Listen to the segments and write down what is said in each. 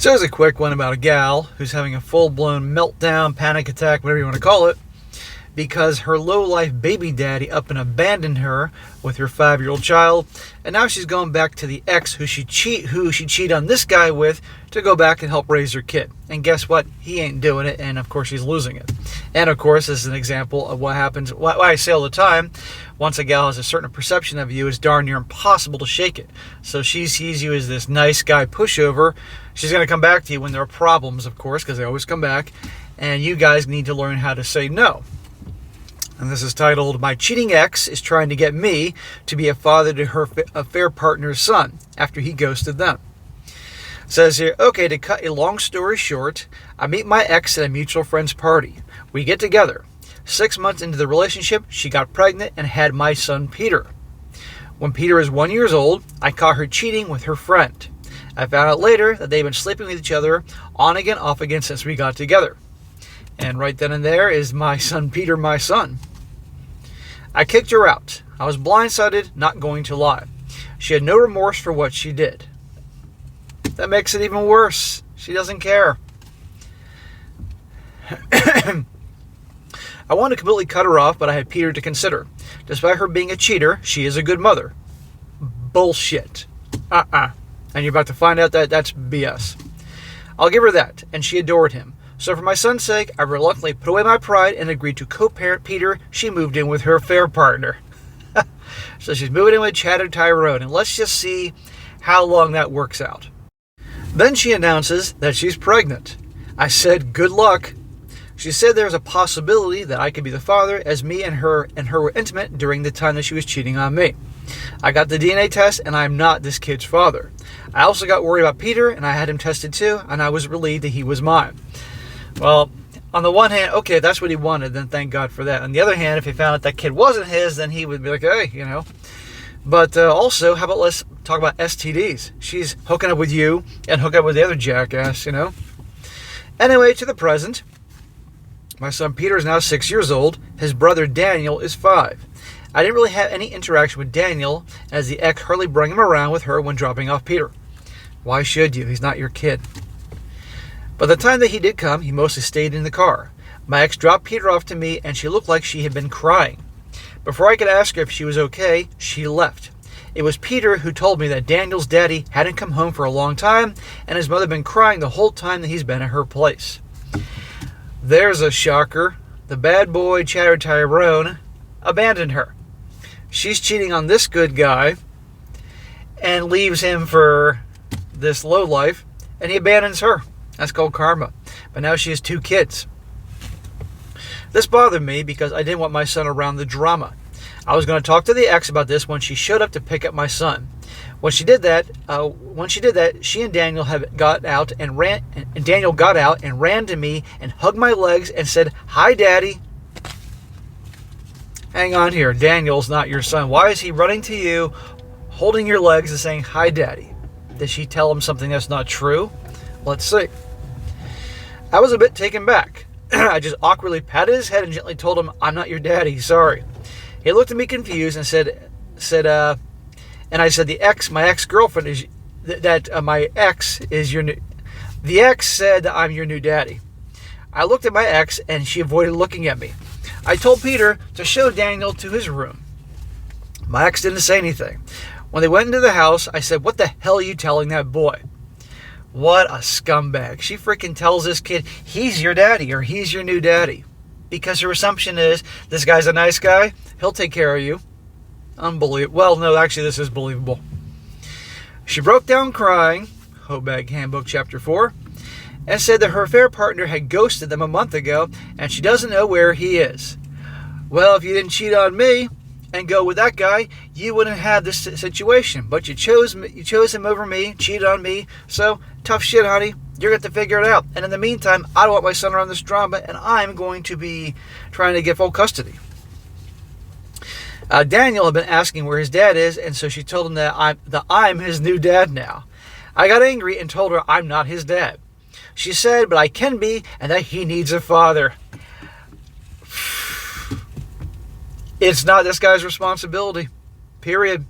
So here's a quick one about a gal who's having a full-blown meltdown, panic attack, whatever you want to call it, because her low-life baby daddy up and abandoned her with her 5-year-old child, and now she's going back to the ex who she cheated on this guy with to go back and help raise her kid. And guess what? He ain't doing it, and of course she's losing it. And of course, this is an example of what happens, why I say all the time, once a gal has a certain perception of you, it's darn near impossible to shake it. So she sees you as this nice guy pushover. She's going to come back to you when there are problems, of course, because they always come back, and you guys need to learn how to say no. And this is titled, My Cheating Ex is Trying to Get Me to Be a Father to Her Affair Partner's Son After He Ghosted Them. It says here, okay, to cut a long story short, I meet my ex at a mutual friend's party. We get together. 6 months into the relationship, she got pregnant and had my son Peter. When Peter was 1 year old, I caught her cheating with her friend. I found out later that they've been sleeping with each other on again, off again since we got together. And right then and there is my son Peter, my son. I kicked her out. I was blindsided, not going to lie. She had no remorse for what she did. That makes it even worse. She doesn't care. I wanted to completely cut her off, but I had Peter to consider. Despite her being a cheater, she is a good mother. Bullshit. And you're about to find out that that's BS. I'll give her that, and she adored him. So for my son's sake, I reluctantly put away my pride and agreed to co-parent Peter. She moved in with her affair partner. So she's moving in with Chad Tyrone, and let's just see how long that works out. Then she announces that she's pregnant. I said, good luck. She said there's a possibility that I could be the father, as me and her were intimate during the time that she was cheating on me. I got the DNA test, and I'm not this kid's father. I also got worried about Peter, and I had him tested too, and I was relieved that he was mine. Well, on the one hand, okay, that's what he wanted, then thank God for that. On the other hand, if he found out that kid wasn't his, then he would be like, hey, you know. But also, how about let's talk about STDs? She's hooking up with you and hooking up with the other jackass, you know. Anyway, to the present. My son Peter is now 6 years old. His brother Daniel is 5. I didn't really have any interaction with Daniel, as the ex hardly brought him around with her when dropping off Peter. Why should you? He's not your kid. By the time that he did come, he mostly stayed in the car. My ex dropped Peter off to me, and she looked like she had been crying. Before I could ask her if she was okay, she left. It was Peter who told me that Daniel's daddy hadn't come home for a long time, and his mother had been crying the whole time that he's been at her place. There's a shocker. The bad boy, Chad Tyrone, abandoned her. She's cheating on this good guy and leaves him for this lowlife, and he abandons her. That's called karma. But now she has 2 kids. This bothered me because I didn't want my son around the drama. I was going to talk to the ex about this when she showed up to pick up my son. When she did that, she and Daniel got out and ran. And Daniel got out and ran to me and hugged my legs and said, "Hi, Daddy." Hang on here. Daniel's not your son. Why is he running to you, holding your legs and saying, "Hi, Daddy"? Did she tell him something that's not true? Let's see. I was a bit taken back. I just awkwardly patted his head and gently told him, "I'm not your daddy, sorry." He looked at me confused and and I said, my ex-girlfriend is, my ex is your new, the ex said that I'm your new daddy. I looked at my ex and she avoided looking at me. I told Peter to show Daniel to his room. My ex didn't say anything. When they went into the house, I said, "What the hell are you telling that boy?" What a scumbag. She freaking tells this kid, he's your daddy or he's your new daddy. Because her assumption is, this guy's a nice guy, he'll take care of you. Unbelievable. Well, no, actually, this is believable. She broke down crying, Hobag Handbook Chapter 4, and said that her affair partner had ghosted them a month ago, and she doesn't know where he is. Well, if you didn't cheat on me and go with that guy, you wouldn't have this situation. But you chose him over me, cheated on me, so tough shit, honey. You're going to have to figure it out. And in the meantime, I don't want my son around this drama, and I'm going to be trying to get full custody. Daniel had been asking where his dad is, and so she told him that I'm his new dad now. I got angry and told her I'm not his dad. She said, but I can be, and that he needs a father. It's not this guy's responsibility, period.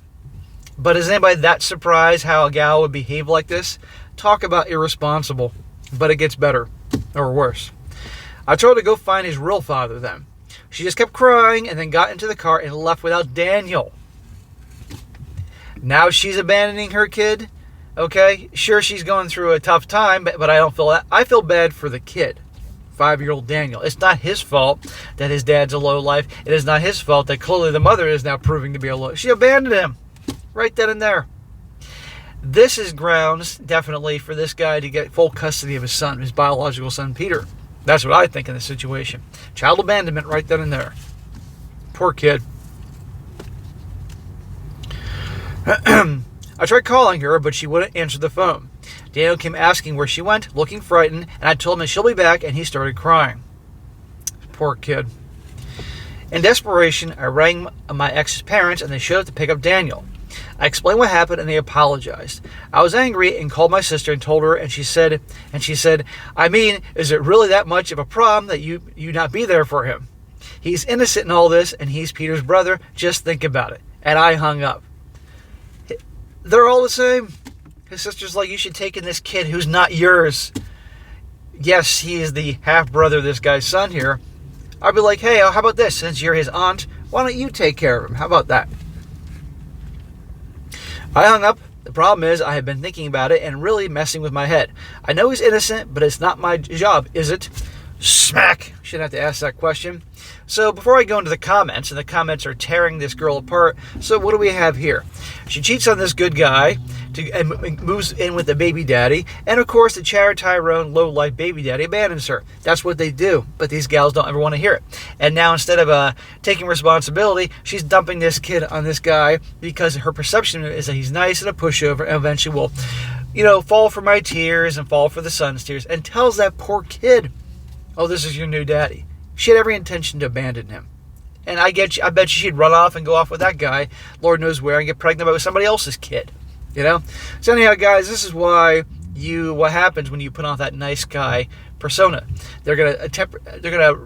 But is anybody that surprised how a gal would behave like this? Talk about irresponsible. But it gets better. Or worse. I told her to go find his real father then. She just kept crying and then got into the car and left without Daniel. Now she's abandoning her kid. Okay, sure, she's going through a tough time, but I don't feel that. I feel bad for the kid, 5-year-old Daniel. It's not his fault that his dad's a lowlife. It is not his fault that clearly the mother is now proving to be a lowlife. She abandoned him right then and there. This is grounds, definitely, for this guy to get full custody of his son, his biological son, Peter. That's what I think in this situation. Child abandonment right then and there. Poor kid. I tried calling her, but she wouldn't answer the phone. Daniel came asking where she went, looking frightened, and I told him that she'll be back, and he started crying. Poor kid. In desperation, I rang my ex's parents, and they showed up to pick up Daniel. I explained what happened, and they apologized. I was angry and called my sister and told her, and she said, I mean, is it really that much of a problem that you not be there for him? He's innocent in all this, and he's Peter's brother. Just think about it. And I hung up. They're all the same. His sister's like, you should take in this kid who's not yours. Yes, he is the half-brother of this guy's son here. I'd be like, hey, how about this? Since you're his aunt, why don't you take care of him? How about that? I hung up. The problem is I have been thinking about it and really messing with my head. I know he's innocent, but it's not my job, is it? Smack! Shouldn't have to ask that question. So before I go into the comments, and the comments are tearing this girl apart, so what do we have here? She cheats on this good guy and moves in with the baby daddy, and of course the Tyrone low-life baby daddy abandons her. That's what they do, but these gals don't ever want to hear it. And now instead of taking responsibility, she's dumping this kid on this guy because her perception is that he's nice and a pushover, and eventually will, fall for my tears and fall for the son's tears, and tells that poor kid, oh, this is your new daddy. She had every intention to abandon him. And I bet you she'd run off and go off with that guy, Lord knows where, and get pregnant with somebody else's kid. So anyhow, guys, this is what happens when you put on that nice guy persona. They're gonna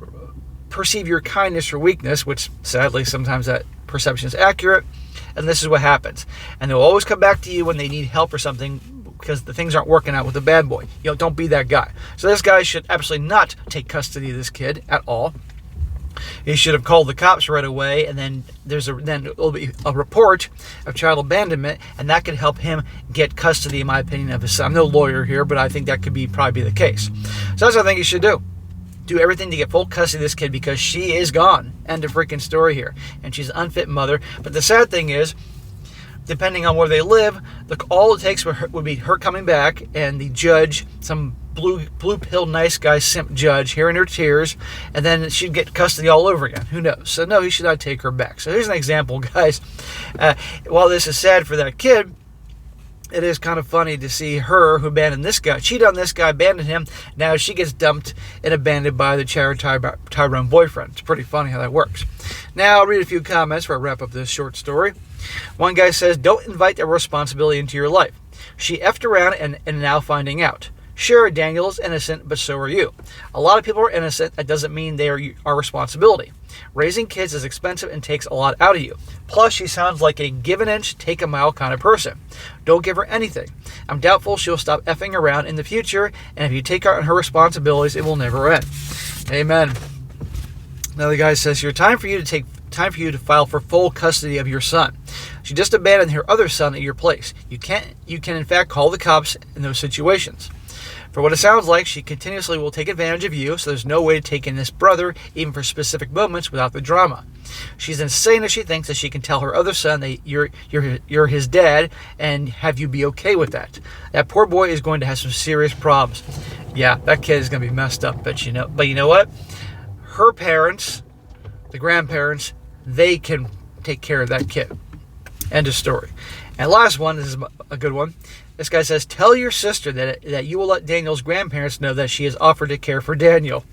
perceive your kindness for weakness, which sadly sometimes that perception is accurate, and this is what happens. And they'll always come back to you when they need help or something, because the things aren't working out with the bad boy. Don't be that guy. So this guy should absolutely not take custody of this kid at all. He should have called the cops right away, and then there'll be a report of child abandonment, and that could help him get custody, in my opinion, of his son. I'm no lawyer here, but I think that could probably be the case. So that's what I think he should do. Do everything to get full custody of this kid, because she is gone. End of freaking story here. And she's an unfit mother. But the sad thing is, depending on where they live, all it takes would be her coming back and the judge, some blue pill nice guy simp judge, hearing her tears, and then she'd get custody all over again. Who knows? So no, he should not take her back. So here's an example, guys. While this is sad for that kid, it is kind of funny to see her, who abandoned this guy, cheated on this guy, abandoned him. Now she gets dumped and abandoned by the Tyrone boyfriend. It's pretty funny how that works. Now I'll read a few comments before I wrap up this short story. One guy says, don't invite that responsibility into your life. She effed around and now finding out. Sure, Daniel is innocent, but so are you. A lot of people are innocent. That doesn't mean they are our responsibility. Raising kids is expensive and takes a lot out of you. Plus, she sounds like a give an inch, take a mile kind of person. Don't give her anything. I'm doubtful she'll stop effing around in the future, and if you take on her responsibilities, it will never end. Amen. Now the guy says, time for you to file for full custody of your son. She just abandoned her other son at your place. You can in fact call the cops in those situations. For what it sounds like, she continuously will take advantage of you, so there's no way to take in this brother, even for specific moments, without the drama. She's insane if she thinks that she can tell her other son that you're his dad and have you be okay with that. That poor boy is going to have some serious problems. Yeah, that kid is going to be messed up, but you know what? Her parents, the grandparents, they can take care of that kid. End of story. And last one, this is a good one. This guy says, tell your sister that you will let Daniel's grandparents know that she has offered to care for Daniel.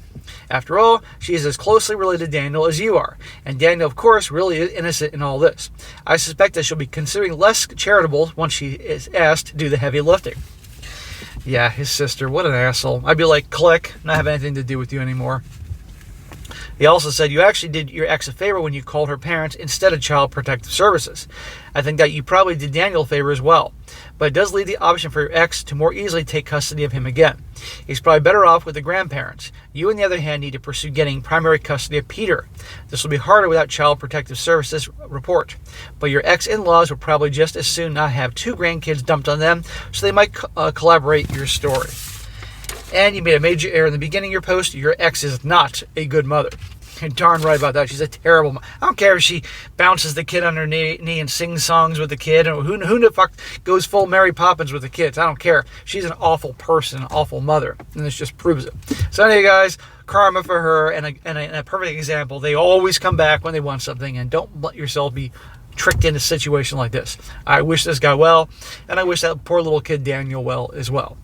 After all, she is as closely related to Daniel as you are. And Daniel, of course, really is innocent in all this. I suspect that she'll be considering less charitable once she is asked to do the heavy lifting. Yeah, his sister, what an asshole. I'd be like, click, not have anything to do with you anymore. He also said you actually did your ex a favor when you called her parents instead of Child Protective Services. I think that you probably did Daniel a favor as well. but it does leave the option for your ex to more easily take custody of him again. He's probably better off with the grandparents. You, on the other hand, need to pursue getting primary custody of Peter. This will be harder without Child Protective Services report, but your ex-in-laws will probably just as soon not have 2 grandkids dumped on them, so they might collaborate your story. And you made a major error in the beginning of your post. Your ex is not a good mother. You're darn right about that. She's a terrible mom. I don't care if she bounces the kid on her knee and sings songs with the kid, and who the fuck goes full Mary Poppins with the kids. I don't care. She's an awful person, an awful mother, and this just proves it. So anyway, guys, karma for her, and a perfect example. They always come back when they want something, and don't let yourself be tricked into a situation like this. I wish this guy well, and I wish that poor little kid Daniel well as well.